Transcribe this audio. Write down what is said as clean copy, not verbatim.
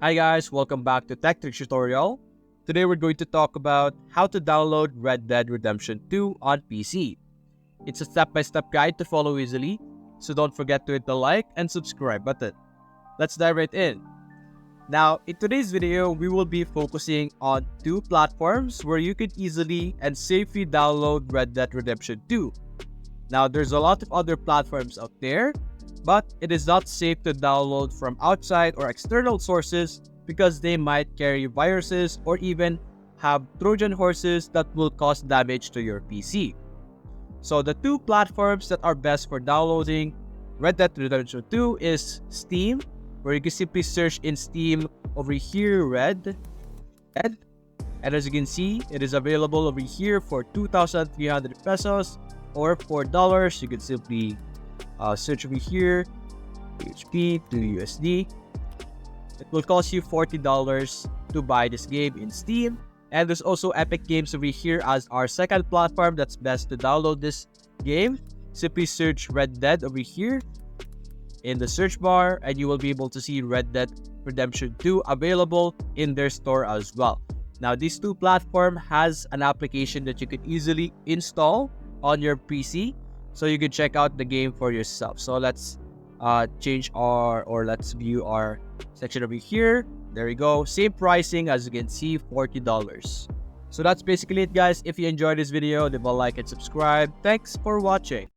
Hi guys, welcome back to Tech Tricks Tutorial. Today we're going to talk about how to download Red Dead Redemption 2 on PC. It's a step-by-step guide to follow easily, so don't forget to hit the like and subscribe button. Let's dive right in. Now, in today's video, we will be focusing on two platforms where you can easily and safely download Red Dead Redemption 2. Now, there's a lot of other platforms out there, but it is not safe to download from outside or external sources because they might carry viruses or even have Trojan horses that will cause damage to your PC. So the two platforms that are best for downloading Red Dead Redemption 2 is Steam, where you can simply search in Steam over here, Red Dead. And as you can see, it is available over here for 2,300 pesos or $4. You can simply search over here, PHP to USD. It will cost you $40 to buy this game in Steam. And there's also Epic Games over here as our second platform that's best to download this game. Simply search Red Dead over here in the search bar and you will be able to see Red Dead Redemption 2 available in their store as well. Now, these two platforms has an application that you can easily install on your PC, so you can check out the game for yourself. So let's let's view our section over here. There we go. Same pricing as you can see, $40. So that's basically it, guys. If you enjoyed this video, leave a like and subscribe. Thanks for watching.